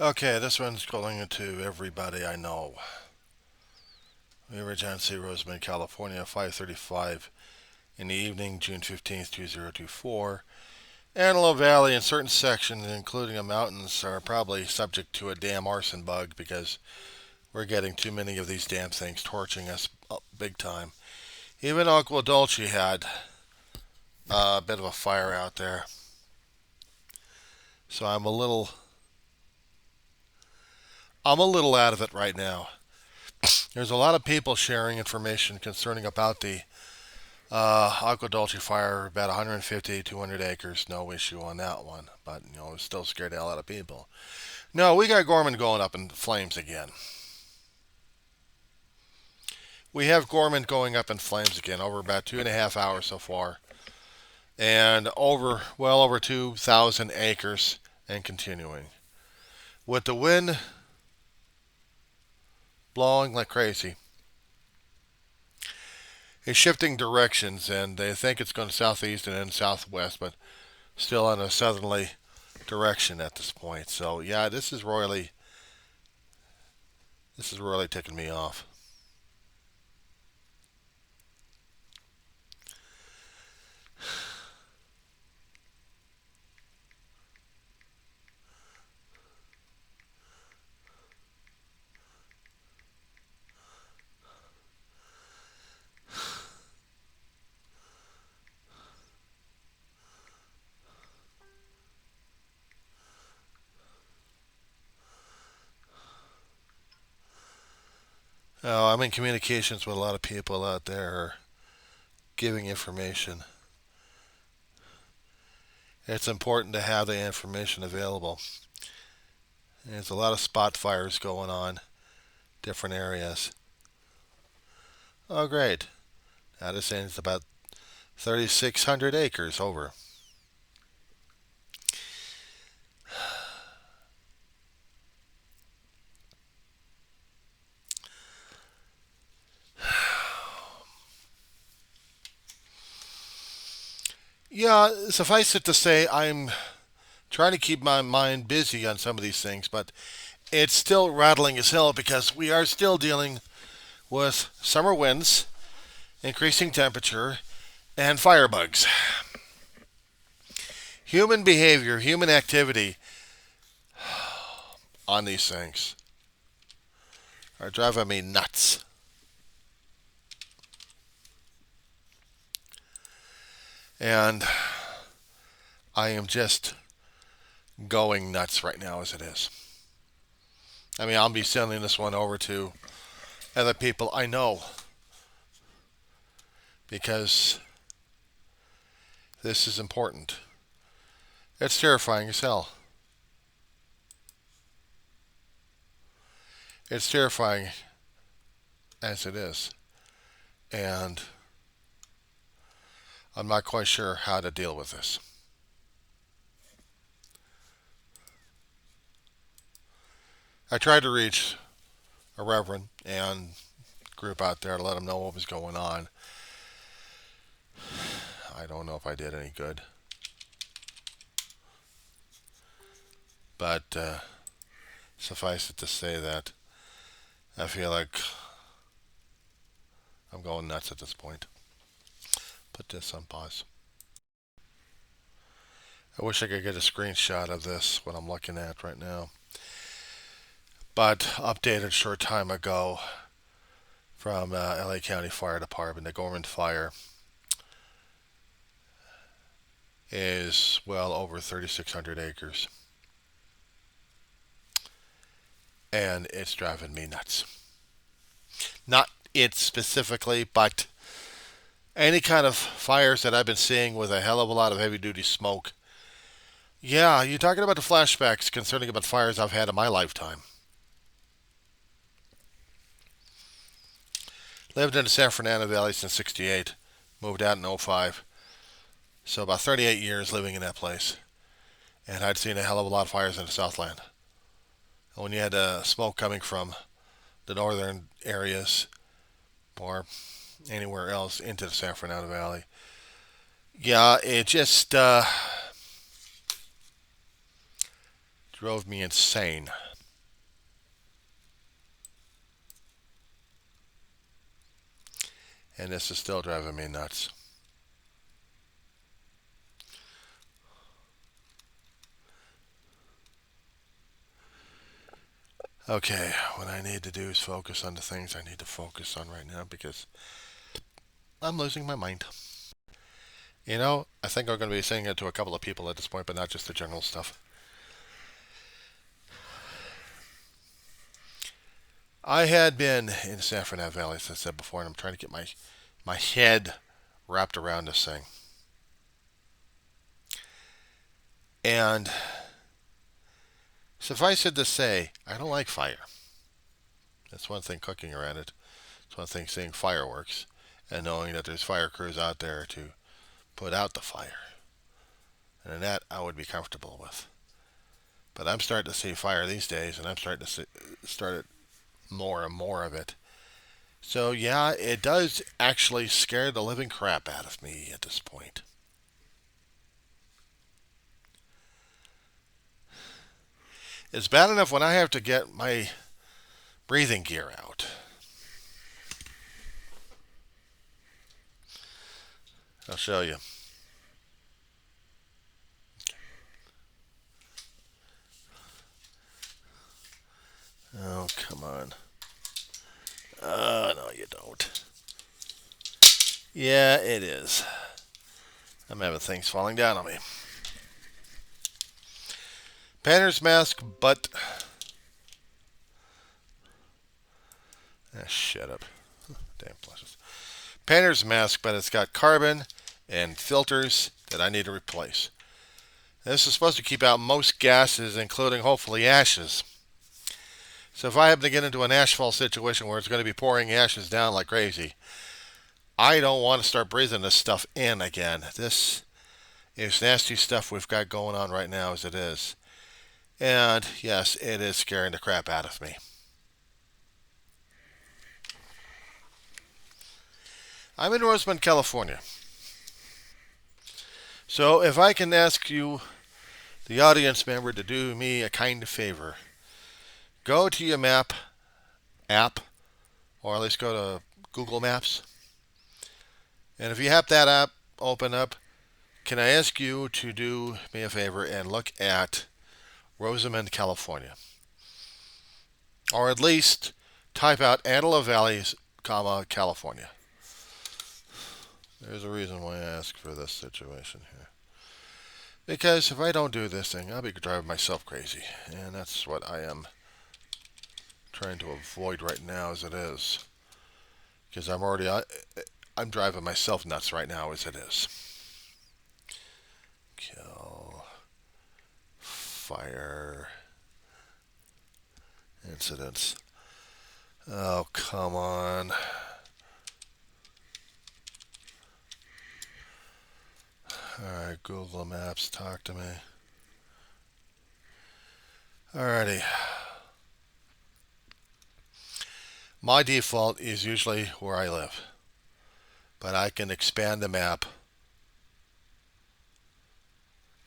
Okay, this one's going to everybody I know. We were John C. Roseman, California, 5:35 in the evening, June 15th, 2024. Antelope Valley and certain sections, including the mountains, are probably subject to a damn arson bug because we're getting too many of these damn things torching us big time. Even Uncle Dolce had a bit of a fire out there. So I'm a little out of it right now. There's a lot of people sharing information concerning about the Agua Dulce fire, about 150, 200 acres, no issue on that one. But, it still scared the hell out of people. No, we got Gorman going up in flames again. We have Gorman going up in flames again over about 2.5 hours so far. And well over 2,000 acres and continuing. With the wind blowing like crazy. It's shifting directions, and they think it's going southeast and then southwest, but still in a southerly direction at this point. So yeah, this is really ticking me off. I'm in communications with a lot of people out there giving information. It's important to have the information available. There's a lot of spot fires going on, different areas. Oh, great. Now this ends about 3,600 acres over. Yeah, suffice it to say, I'm trying to keep my mind busy on some of these things, but it's still rattling as hell because we are still dealing with summer winds, increasing temperature, and firebugs. Human behavior, human activity on these things are driving me nuts. And I am just going nuts right now as it is. I mean, I'll be sending this one over to other people I know because this is important. It's terrifying as hell. It's terrifying as it is. And I'm not quite sure how to deal with this. I tried to reach a reverend and group out there to let them know what was going on. I don't know if I did any good. But suffice it to say that I feel like I'm going nuts at this point. Put this on pause. I wish I could get a screenshot of this, what I'm looking at right now. But updated short time ago from LA County Fire Department, the Gorman Fire is well over 3,600 acres. And it's driving me nuts. Not it specifically, but any kind of fires that I've been seeing with a hell of a lot of heavy duty smoke. Yeah, you're talking about the flashbacks concerning about fires I've had in my lifetime. Lived in the San Fernando Valley since '68. Moved out in '05. So about 38 years living in that place. And I'd seen a hell of a lot of fires in the Southland. And when you had smoke coming from the northern areas or anywhere else into the San Fernando Valley, yeah, it just drove me insane. and this is still driving me nuts. Okay, what I need to do is focus on the things I need to focus on right now because I'm losing my mind. You know, I think I'm going to be saying it to a couple of people at this point, but not just the general stuff. I had been in San Fernando Valley, as I said before, and I'm trying to get my head wrapped around this thing. And suffice it to say, I don't like fire. It's one thing cooking around it. It's one thing seeing fireworks and knowing that there's fire crews out there to put out the fire. And that I would be comfortable with. But I'm starting to see fire these days, and I'm starting to start more and more of it. So yeah, it does actually scare the living crap out of me at this point. It's bad enough when I have to get my breathing gear out. I'll show you. Oh, come on. Oh, no, you don't. Yeah, it is. I'm having things falling down on me. Painter's mask, but... shut up. Damn plushes. Painter's mask, but it's got carbon and filters that I need to replace. This is supposed to keep out most gases, including hopefully ashes. So if I happen to get into an ashfall situation where it's going to be pouring ashes down like crazy, I don't want to start breathing this stuff in again. This is nasty stuff we've got going on right now as it is. And yes, it is scaring the crap out of me. I'm in Rosemont, California. So if I can ask you, the audience member, to do me a kind of favor, go to your map app, or at least go to Google Maps. And if you have that app open up, can I ask you to do me a favor and look at Rosamond, California? Or at least type out Antelope Valley, California. There's a reason why I ask for this situation here. Because if I don't do this thing, I'll be driving myself crazy. And that's what I am trying to avoid right now as it is. Because I'm driving myself nuts right now as it is. Kill. Fire. Incidents. Oh, come on. Alright, Google Maps, talk to me. Alrighty. My default is usually where I live. But I can expand the map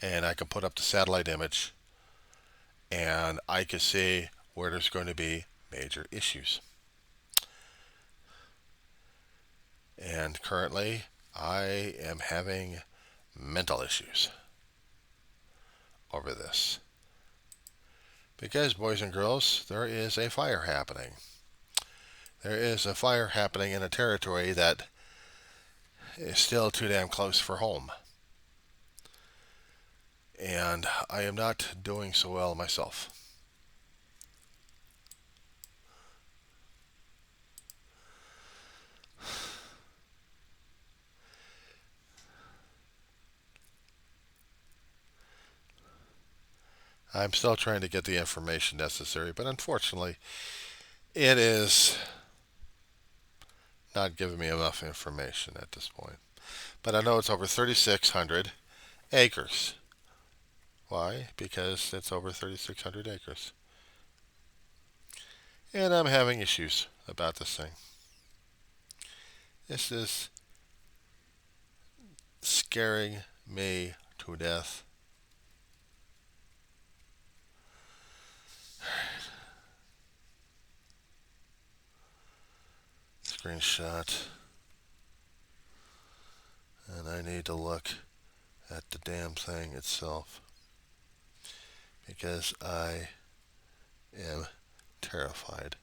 and I can put up the satellite image and I can see where there's going to be major issues. And currently, I am having mental issues over this. Because, boys and girls, there is a fire happening. There is a fire happening in a territory that is still too damn close for home. And I am not doing so well myself. I'm still trying to get the information necessary, but unfortunately, it is not giving me enough information at this point. But I know it's over 3,600 acres. Why? Because it's over 3,600 acres. And I'm having issues about this thing. This is scaring me to death. Screenshot. And I need to look at the damn thing itself because I am terrified.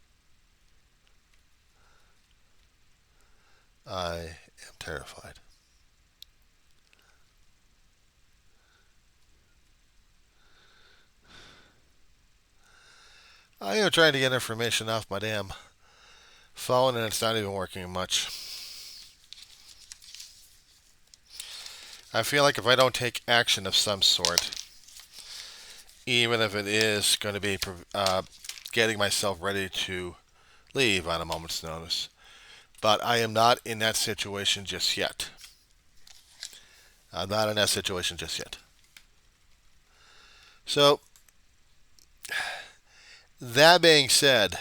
I am terrified. I am trying to get information off my damn phone and it's not even working much. I feel like if I don't take action of some sort, even if it is going to be getting myself ready to leave on a moment's notice, but I am not in that situation just yet. I'm not in that situation just yet. So, that being said,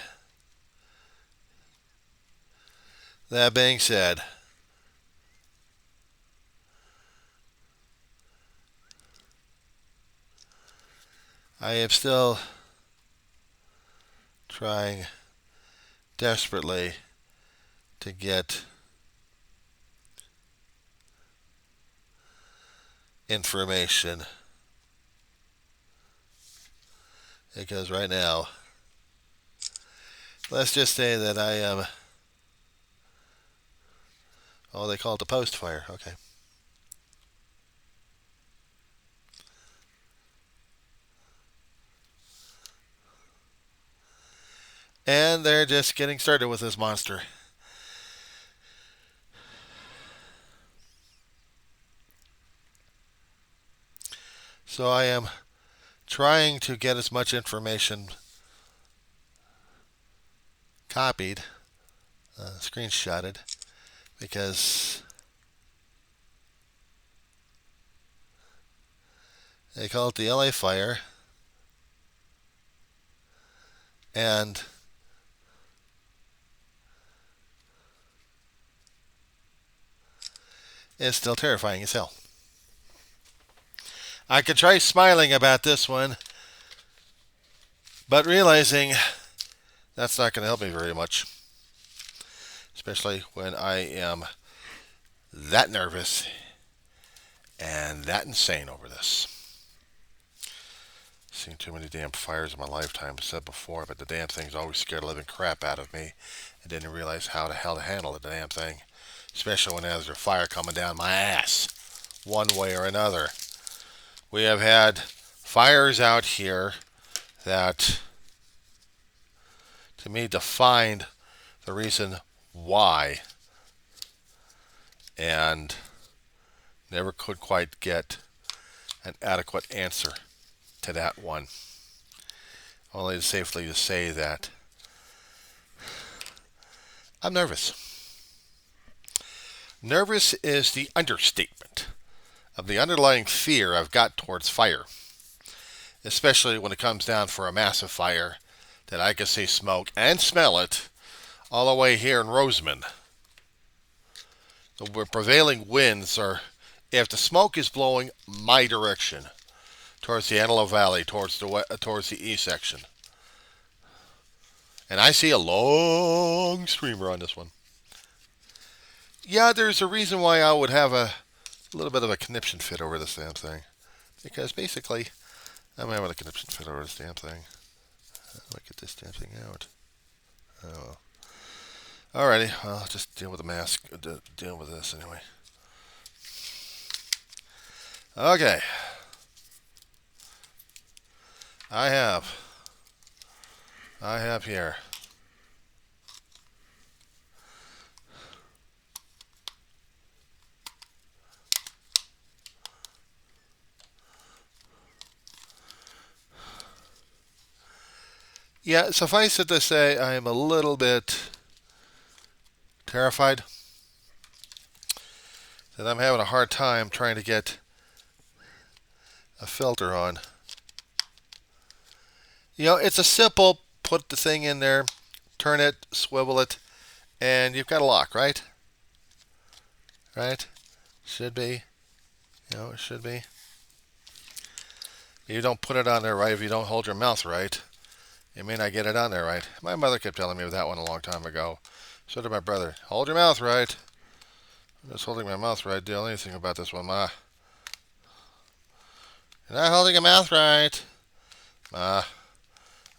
I am still trying desperately to get information because right now, let's just say that I am, oh, they call it the post fire. Okay. And they're just getting started with this monster. So I am trying to get as much information copied, screenshotted, because they call it the LA fire, and it's still terrifying as hell. I could try smiling about this one, but realizing that's not going to help me very much, especially when I am that nervous and that insane over this. Seen too many damn fires in my lifetime. I've said before, but the damn thing's always scared the living crap out of me. I didn't realize how the hell to handle the damn thing, especially when there's a fire coming down my ass, one way or another. We have had fires out here that, to me, defined the reason why, and never could quite get an adequate answer to that one. Only to safely to say that I'm nervous. Nervous is the understatement of the underlying fear I've got towards fire, especially when it comes down for a massive fire that I can see smoke and smell it all the way here in Roseman. The prevailing winds are, if the smoke is blowing my direction, towards the Antelope Valley, towards the east section, and I see a long streamer on this one. Yeah, there's a reason why I would have a little bit of a conniption fit over this damn thing. Because basically, I'm having a conniption fit over this damn thing. How do I get this damn thing out? Oh, well. Alrighty, I'll just deal with the mask. Deal with this anyway. Okay. I have here. Yeah, suffice it to say, I am a little bit terrified that I'm having a hard time trying to get a filter on. You know, it's a simple put the thing in there, turn it, swivel it, and you've got a lock, right? Right? Should be. You know, it should be. You don't put it on there right if you don't hold your mouth right. You may not get it on there right. My mother kept telling me that one a long time ago. So did my brother. Hold your mouth right. I'm just holding my mouth right. Do anything about this one, Ma? You're not holding your mouth right. Ma,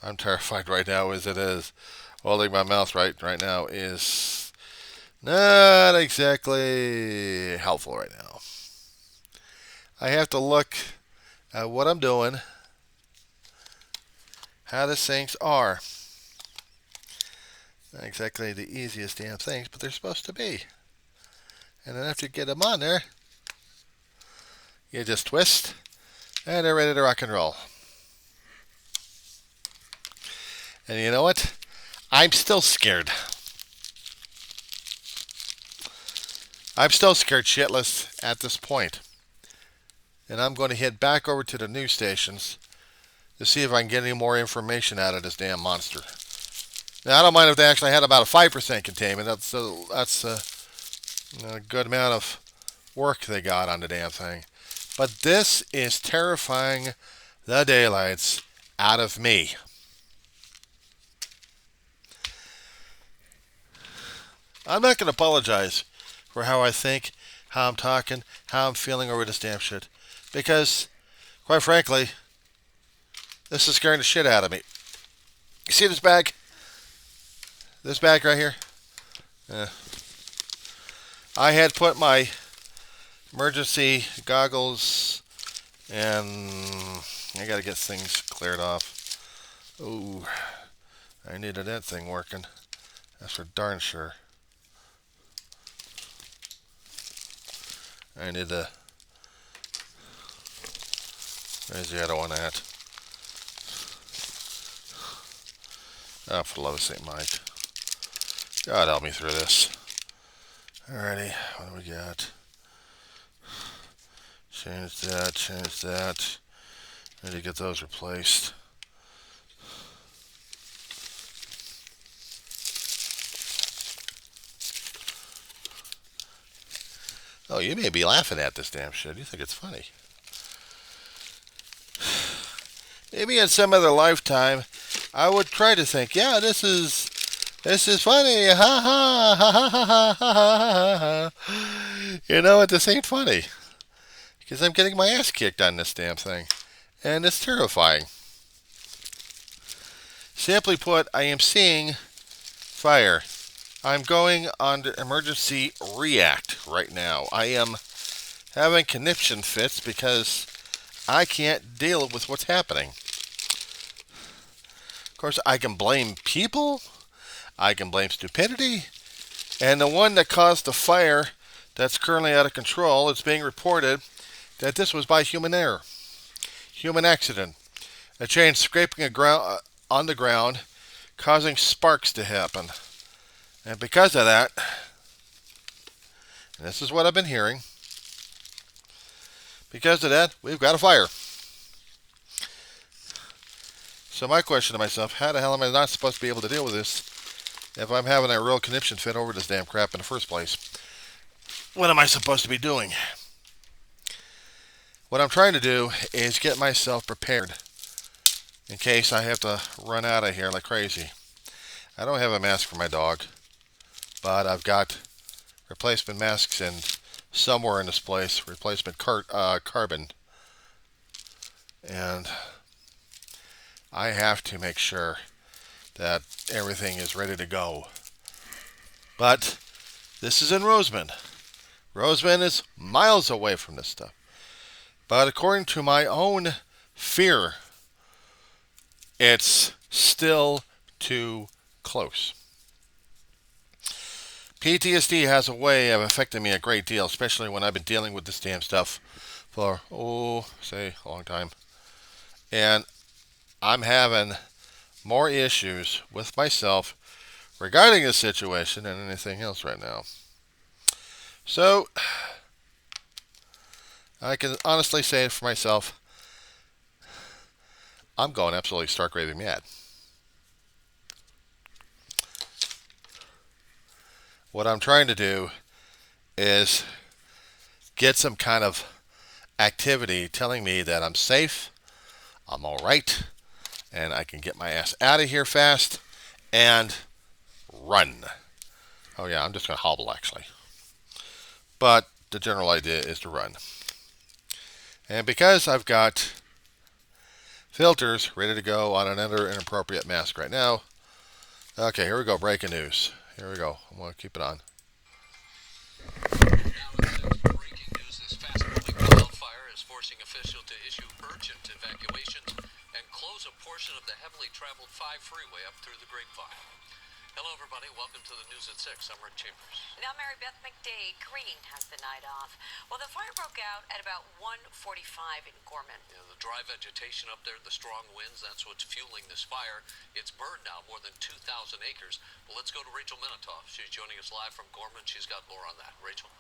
I'm terrified right now as it is. Holding my mouth right now is not exactly helpful right now. I have to look at what I'm doing, how the things are. Not exactly the easiest damn things, but they're supposed to be. And then after you get them on there, you just twist, and they're ready to rock and roll. And you know what? I'm still scared. I'm still scared shitless at this point. And I'm going to head back over to the news stations to see if I can get any more information out of this damn monster. Now, I don't mind if they actually had about a 5% containment. That's a good amount of work they got on the damn thing. But this is terrifying the daylights out of me. I'm not going to apologize for how I think, how I'm talking, how I'm feeling over this damn shit. Because, quite frankly, this is scaring the shit out of me. You see this bag? This bag right here? I had put my emergency goggles and I got to get things cleared off. Ooh, I needed that thing working. That's for darn sure. I need to. Where's the other one at? Oh, for the love of St. Mike. God help me through this. Alrighty, what do we got? Change that, change that. I need to get those replaced. Oh, you may be laughing at this damn shit. You think it's funny. Maybe in some other lifetime, I would try to think, yeah, this is funny. Ha ha ha ha ha ha ha ha. You know, this ain't funny. Because I'm getting my ass kicked on this damn thing. And it's terrifying. Simply put, I am seeing fire. I'm going on to emergency react right now. I am having conniption fits because I can't deal with what's happening. Of course, I can blame people. I can blame stupidity. And the one that caused the fire that's currently out of control, it's being reported that this was by human error. Human accident. A chain scraping on the ground, causing sparks to happen. And because of that, and this is what I've been hearing, because of that, we've got a fire. So my question to myself, how the hell am I not supposed to be able to deal with this if I'm having a real conniption fit over this damn crap in the first place? What am I supposed to be doing? What I'm trying to do is get myself prepared in case I have to run out of here like crazy. I don't have a mask for my dog, but I've got replacement masks in somewhere in this place, replacement carbon. And I have to make sure that everything is ready to go. But this is in Roseman. Roseman is miles away from this stuff. But according to my own fear, it's still too close. PTSD has a way of affecting me a great deal, especially when I've been dealing with this damn stuff for, say, a long time. And I'm having more issues with myself regarding this situation than anything else right now. So, I can honestly say it for myself, I'm going absolutely stark raving mad. What I'm trying to do is get some kind of activity telling me that I'm safe, I'm all right, and I can get my ass out of here fast and run. Oh yeah, I'm just going to hobble actually. but the general idea is to run. And because I've got filters ready to go on another inappropriate mask right now, okay, here we go, breaking news. Here we go. I'm going to keep it on. Breaking news, this fast-moving wildfire is forcing officials to issue urgent evacuations and close a portion of the heavily traveled 5 freeway up through the Grapevine. Hello, everybody. Welcome to the News at 6. I'm Rick Chambers. Now, Mary Beth McDade Green has the night off. Well, the fire broke out at about 1:45 in Gorman. Yeah, the dry vegetation up there, the strong winds, that's what's fueling this fire. It's burned now more than 2,000 acres. Well, let's go to Rachel Minitoff. She's joining us live from Gorman. She's got more on that. Rachel?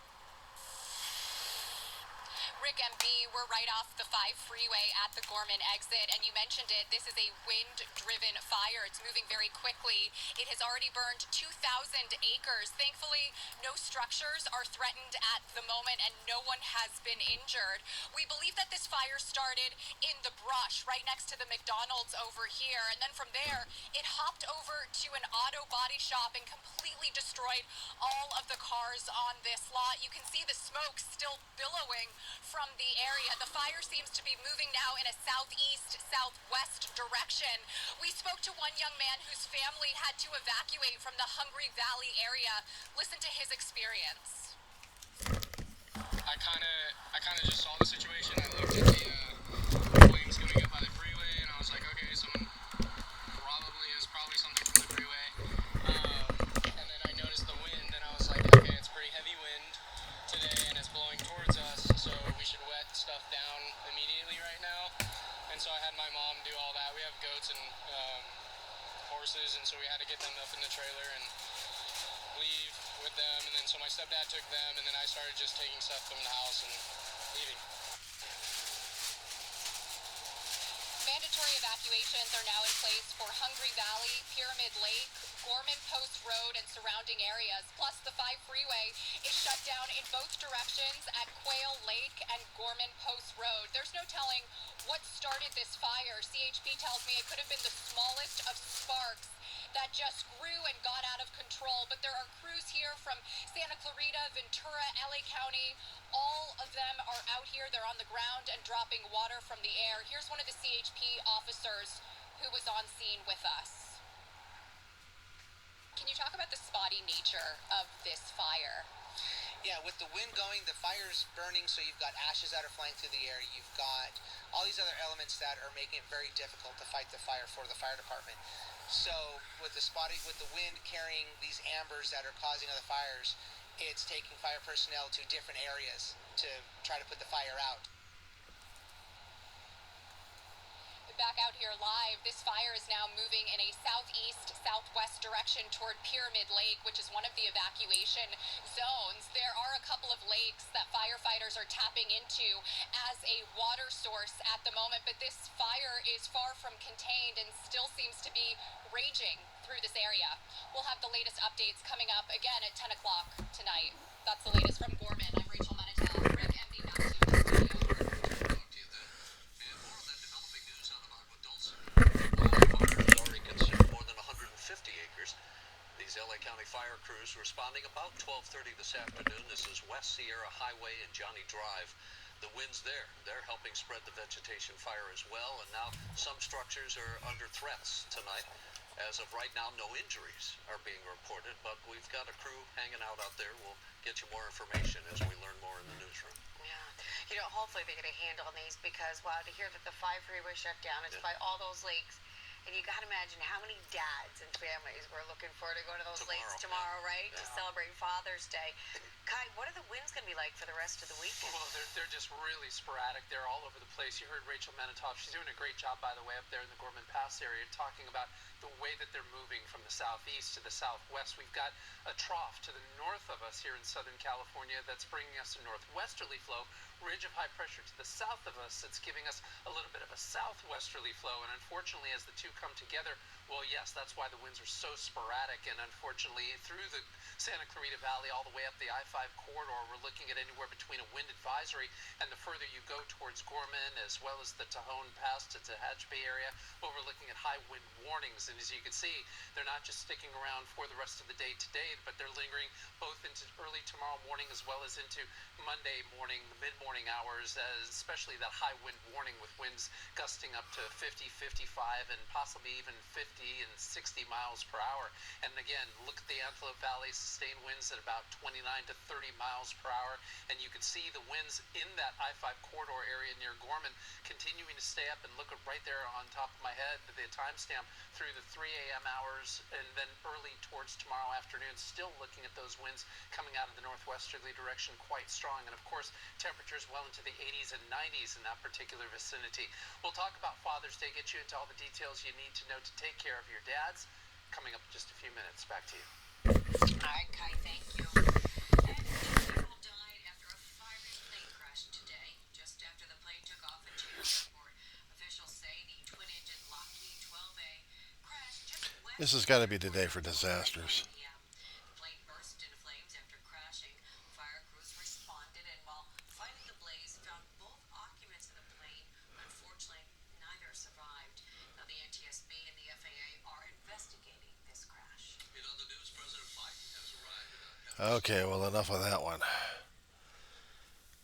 Rick MB, we're right off the 5 freeway at the Gorman exit, and you mentioned it, this is a wind-driven fire. It's moving very quickly. It has already burned 2,000 acres. Thankfully, no structures are threatened at the moment, and no one has been injured. We believe that this fire started in the brush right next to the McDonald's over here, and then from there, it hopped over to an auto body shop and completely destroyed all of the cars on this lot. You can see the smoke still billowing from the area. The fire seems to be moving now in a southeast-southwest direction. We spoke to one young man whose family had to evacuate from the Hungry Valley area. Listen to his experience. I kind of just saw the situation. I looked at the flames coming up by the freeway, and I was like, okay, someone probably something from the freeway. And then I noticed the wind, and I was like, okay, it's pretty heavy wind today, and it's blowing towards us, so we should wet stuff down immediately right now. And so I had my mom do all that. We have goats and horses, and so we had to get them up in the trailer and leave with them. And then so my stepdad took them, and then I started just taking stuff from the house and leaving. Mandatory evacuations are now in place for Hungry Valley, Pyramid Lake, Gorman Post Road, and surrounding areas. Plus, the 5 freeway is shut down in both directions at Quail Lake and Gorman Post Road. There's no telling what started this fire. CHP tells me it could have been the smallest of sparks that just grew and got out of control. But there are crews here from Santa Clarita, Ventura, LA County. All of them are out here. They're on the ground and dropping water from the air. Here's one of the CHP officers who was on scene with us. Can you talk about the spotty nature of this fire? Yeah, with the wind going, the fire's burning, so you've got ashes that are flying through the air. You've got all these other elements that are making it very difficult to fight the fire for the fire department. So with the wind carrying these ambers that are causing other fires, it's taking fire personnel to different areas to try to put the fire out. Back out here live, this fire is now moving in a southeast-southwest direction toward Pyramid Lake, which is one of the evacuation zones. There are a couple of lakes that firefighters are tapping into as a water source at the moment, but this fire is far from contained and still seems to be raging through this area. We'll have the latest updates coming up again at 10 o'clock tonight. That's the latest from Gorman. I'm Rachel Minitoff. Rick, MD, back to you. Acres. These LA County fire crews responding about 12:30 this afternoon. This is West Sierra Highway and Johnny Drive. The wind's there. They're helping spread the vegetation fire as well, and now some structures are under threats tonight. As of right now, no injuries are being reported, but we've got a crew hanging out there. We'll get you more information as we learn more in the newsroom. Yeah. Hopefully they get a handle on these because, wow, to hear that the 5 freeway shut down, it's by all those lakes. And you got to imagine how many dads and families were looking forward to going to those lakes tomorrow, right? Yeah. To celebrate Father's Day. Kai, what are the winds going to be like for the rest of the weekend? Well, they're just really sporadic. They're all over the place. You heard Rachel Minitoff. She's doing a great job, by the way, up there in the Gorman Pass area, talking about the way that they're moving from the southeast to the southwest. We've got a trough to the north of us here in Southern California that's bringing us a northwesterly flow, ridge of high pressure to the south of us that's giving us a little bit of a southwesterly flow. And unfortunately, as the two two come together, well, yes, that's why the winds are so sporadic. And unfortunately, through the Santa Clarita Valley all the way up the I-5 corridor, we're looking at anywhere between a wind advisory, and the further you go towards Gorman, as well as the Tajon Pass to Tehachapi Bay area, well, we're looking at high wind warnings. And as you can see, they're not just sticking around for the rest of the day today, but they're lingering both into early tomorrow morning as well as into Monday morning, the mid-morning hours, especially that high wind warning with winds gusting up to 50, 55, and possibly even 50 and 60 miles per hour. And again, look at the Antelope Valley, sustained winds at about 29 to 30 miles per hour. And you can see the winds in that I-5 corridor area near Gorman continuing to stay up. And look at right there on top of my head, the timestamp through the 3 a.m. hours, and then early towards tomorrow afternoon, still looking at those winds coming out of the northwesterly direction quite strong. And of course, temperatures well into the 80s and 90s in that particular vicinity. We'll talk about Father's Day, get you into all the details you need to know to take care of your dads. Coming up in just a few minutes. Back to you. All right, Kai, thank you. And two people died after a fiery plane crash today, just after the plane took off at Chico Airport. Officials say the twin-engine Lockheed 12A crashed just west. This has got to be the day for disasters. The plane burst into flames after crashing. Fire crews responded, and while fighting the blaze, found both occupants of the plane. Unfortunately, neither survived. Now, the NTSB and the FAA are investigating this crash. In other news, President Biden has arrived at Okay, well, enough of that one.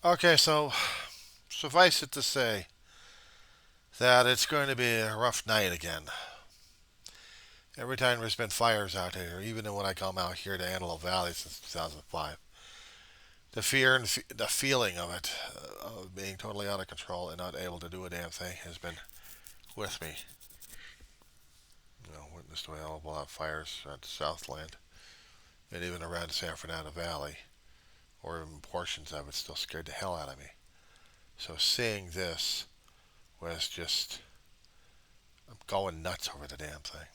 Okay, so suffice it to say that it's going to be a rough night again. Every time there's been fires out here, even when I come out here to Antelope Valley since 2005, the fear and the feeling of it, of being totally out of control and not able to do a damn thing, has been with me. Witnessed a hell of a lot of fires at Southland and even around San Fernando Valley, or even portions of it, still scared the hell out of me. So seeing this was just, I'm going nuts over the damn thing.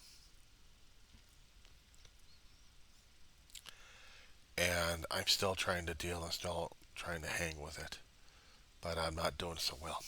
And I'm still trying to deal and still trying to hang with it, but I'm not doing so well.